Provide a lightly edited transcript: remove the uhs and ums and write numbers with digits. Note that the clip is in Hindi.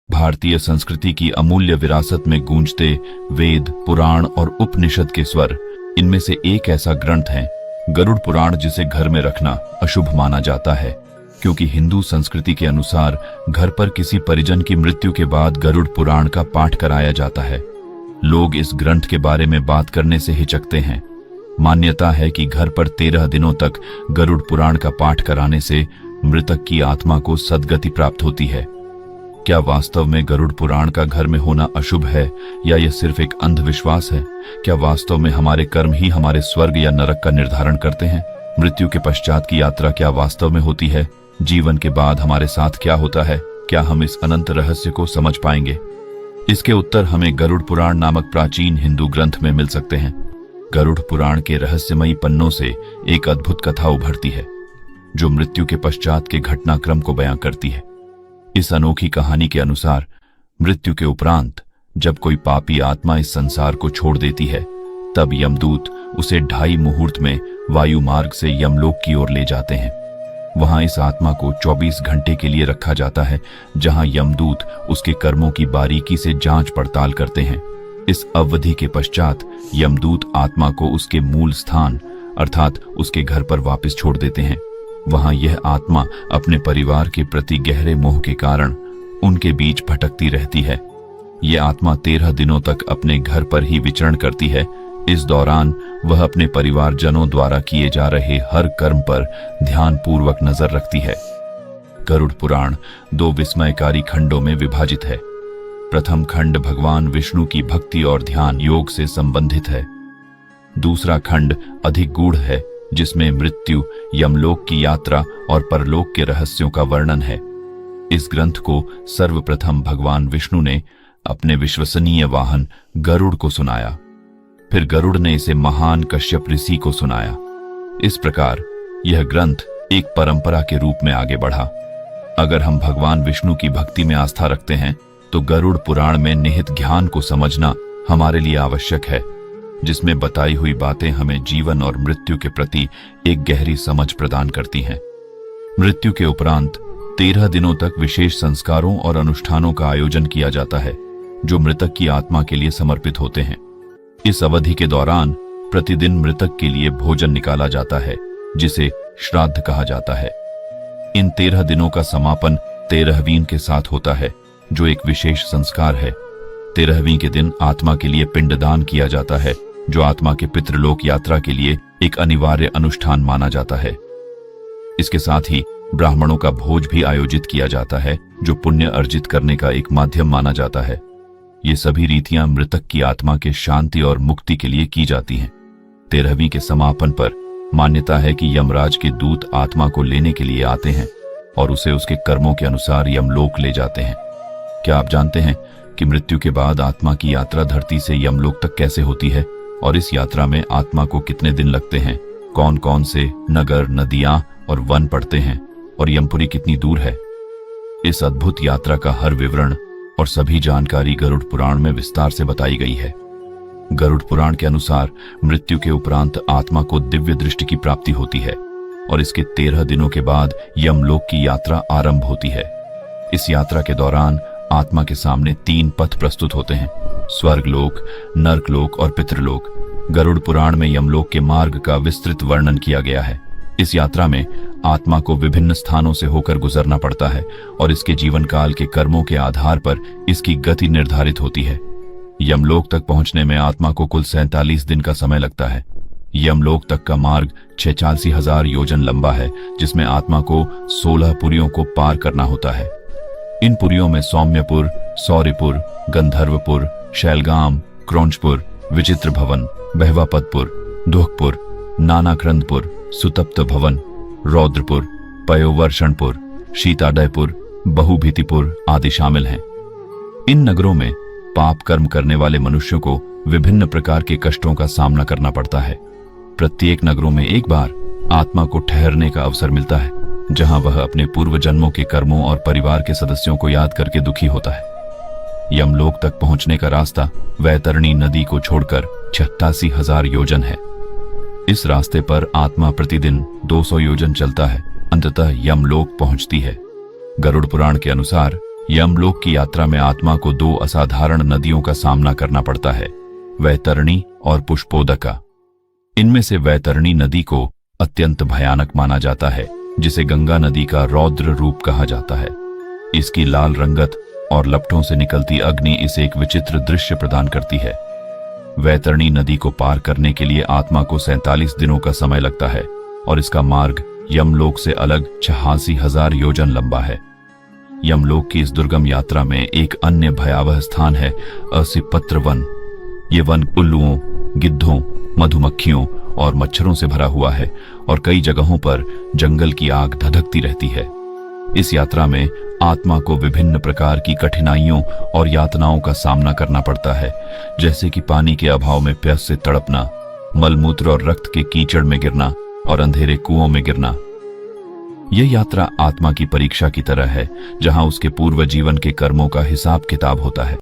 भारतीय संस्कृति की अमूल्य विरासत में गूंजते वेद, पुराण और उपनिषद के स्वर, इनमें से एक ऐसा ग्रंथ है गरुड़ पुराण, जिसे घर में रखना अशुभ माना जाता है, क्योंकि हिंदू संस्कृति के अनुसार घर पर किसी परिजन की मृत्यु के बाद गरुड़ पुराण का पाठ कराया जाता है। लोग इस ग्रंथ के बारे में बात करने से हिचकते हैं। मान्यता है कि घर पर 13 दिनों तक गरुड़ पुराण का पाठ कराने से मृतक की आत्मा को सद्गति प्राप्त होती है। क्या वास्तव में गरुड़ पुराण का घर में होना अशुभ है, या यह सिर्फ एक अंधविश्वास है? क्या वास्तव में हमारे कर्म ही हमारे स्वर्ग या नरक का निर्धारण करते हैं? मृत्यु के पश्चात की यात्रा क्या वास्तव में होती है? जीवन के बाद हमारे साथ क्या होता है? क्या हम इस अनंत रहस्य को समझ पाएंगे? इसके उत्तर हमें गरुड़ पुराण नामक प्राचीन हिंदू ग्रंथ में मिल सकते हैं। गरुड़ पुराण के रहस्यमयी पन्नों से एक अद्भुत कथा उभरती है, जो मृत्यु के पश्चात के घटनाक्रम को बयां करती है। इस अनोखी कहानी के अनुसार मृत्यु के उपरांत जब कोई पापी आत्मा इस संसार को छोड़ देती है, तब यमदूत उसे 2.5 मुहूर्त में वायु मार्ग से यमलोक की ओर ले जाते हैं। वहां इस आत्मा को 24 घंटे के लिए रखा जाता है, जहां यमदूत उसके कर्मों की बारीकी से जांच पड़ताल करते हैं। इस अवधि के पश्चात यमदूत आत्मा को उसके मूल स्थान अर्थात उसके घर पर वापस छोड़ देते हैं। वहां यह आत्मा अपने परिवार के प्रति गहरे मोह के कारण उनके बीच भटकती रहती है। यह आत्मा 13 दिनों तक अपने घर पर ही विचरण करती है। इस दौरान वह अपने परिवारजनों द्वारा किए जा रहे हर कर्म पर ध्यानपूर्वक नजर रखती है। गरुड़ पुराण 2 विस्मयकारी खंडों में विभाजित है। प्रथम खंड भगवान विष्णु की भक्ति और ध्यान योग से संबंधित है। दूसरा खंड अधिक गूढ़ है, जिसमें मृत्यु, यमलोक की यात्रा और परलोक के रहस्यों का वर्णन है। इस ग्रंथ को सर्वप्रथम भगवान विष्णु ने अपने विश्वसनीय वाहन गरुड़ को सुनाया। फिर गरुड़ ने इसे महान कश्यप ऋषि को सुनाया। इस प्रकार यह ग्रंथ एक परंपरा के रूप में आगे बढ़ा। अगर हम भगवान विष्णु की भक्ति में आस्था रखते हैं, तो गरुड़ पुराण में निहित ज्ञान को समझना हमारे लिए आवश्यक है, जिसमें बताई हुई बातें हमें जीवन और मृत्यु के प्रति एक गहरी समझ प्रदान करती हैं। मृत्यु के उपरांत 13 दिनों तक विशेष संस्कारों और अनुष्ठानों का आयोजन किया जाता है, जो मृतक की आत्मा के लिए समर्पित होते हैं। इस अवधि के दौरान प्रतिदिन मृतक के लिए भोजन निकाला जाता है, जिसे श्राद्ध कहा जाता है। इन 13 दिनों का समापन 13वीं के साथ होता है, जो एक विशेष संस्कार है। 13वीं के दिन आत्मा के लिए पिंडदान किया जाता है, जो आत्मा के पितृलोक यात्रा के लिए एक अनिवार्य अनुष्ठान माना जाता है। इसके साथ ही ब्राह्मणों का भोज भी आयोजित किया जाता है, जो पुण्य अर्जित करने का एक माध्यम माना जाता है। ये सभी रीतियां मृतक की आत्मा के शांति और मुक्ति के लिए की जाती हैं। 13वीं के समापन पर मान्यता है कि यमराज के दूत आत्मा को लेने के लिए आते हैं और उसे उसके कर्मों के अनुसार यमलोक ले जाते हैं। क्या आप जानते हैं कि मृत्यु के बाद आत्मा की यात्रा धरती से यमलोक तक कैसे होती है, और इस यात्रा में आत्मा को कितने दिन लगते हैं? कौन कौन से नगर, नदियां और वन पड़ते हैं, और यमपुरी कितनी दूर है? इस अद्भुत यात्रा का हर विवरण और सभी जानकारी गरुड़ पुराण में विस्तार से बताई गई है। गरुड़ पुराण के अनुसार मृत्यु के उपरांत आत्मा को दिव्य दृष्टि की प्राप्ति होती है, और इसके 13 दिनों के बाद यमलोक की यात्रा आरंभ होती है। इस यात्रा के दौरान आत्मा के सामने 3 पथ प्रस्तुत होते हैं: स्वर्गलोक, नरकलोक और पितृलोक। गरुड़ पुराण में यमलोक के मार्ग का विस्तृत वर्णन किया गया है। इस यात्रा में आत्मा को विभिन्न स्थानों से होकर गुजरना पड़ता है, और इसके जीवन काल के कर्मों के आधार पर इसकी गति निर्धारित होती है। यमलोक तक पहुंचने में आत्मा को कुल 47 दिन का समय लगता है। यमलोक तक का मार्ग 86,000 योजन लंबा है, जिसमें आत्मा को 16 पुरियों को पार करना होता है। इन पुरियों में सौम्यपुर, सौरिपुर, गंधर्वपुर, शैलगाम, क्रौंचपुर, विचित्र भवन, बहवापदपुर, दुहकपुर, नानाक्रंदपुर, सुतप्त भवन, रौद्रपुर, पयोवर्षणपुर, शीताडयपुर, बहुभीतिपुर आदि शामिल हैं। इन नगरों में पाप कर्म करने वाले मनुष्यों को विभिन्न प्रकार के कष्टों का सामना करना पड़ता है। प्रत्येक नगरों में एक बार आत्मा को ठहरने का अवसर मिलता है, जहां वह अपने पूर्व जन्मों के कर्मों और परिवार के सदस्यों को याद करके दुखी होता है। यमलोक तक पहुंचने का रास्ता वैतरणी नदी को छोड़कर 86,000 योजन है। इस रास्ते पर आत्मा प्रतिदिन 200 योजन चलता है, अंततः यमलोक पहुंचती है। गरुड़ पुराण के अनुसार यमलोक की यात्रा में आत्मा को दो असाधारण नदियों का सामना करना पड़ता है, वैतरणी और पुष्पोदका। इनमें से वैतरणी नदी को अत्यंत भयानक माना जाता है, जिसे गंगा नदी का रौद्र रूप कहा जाता है। इसकी लाल रंगत और लपटों से निकलती अग्नि इसे एक विचित्र दृश्य प्रदान करती है। वैतरणी नदी को पार करने के लिए आत्मा को 47 दिनों का समय लगता है और इसका मार्ग यमलोक से अलग 86,000 योजन लंबा है। यमलोक की इस दुर्गम यात्रा में एक अन्य भयावह स्थान है असिपत्र वन। ये वन उल्लुओं, गिद्धों, मधुमक्खियों और मच्छरों से भरा हुआ है और कई जगहों पर जंगल की आग धधकती रहती है। इस यात्रा में आत्मा को विभिन्न प्रकार की कठिनाइयों और यातनाओं का सामना करना पड़ता है, जैसे कि पानी के अभाव में प्यास से तड़पना, मलमूत्र और रक्त के कीचड़ में गिरना और अंधेरे कुओं में गिरना। यह यात्रा आत्मा की परीक्षा की तरह है, जहां उसके पूर्व जीवन के कर्मों का हिसाब किताब होता है।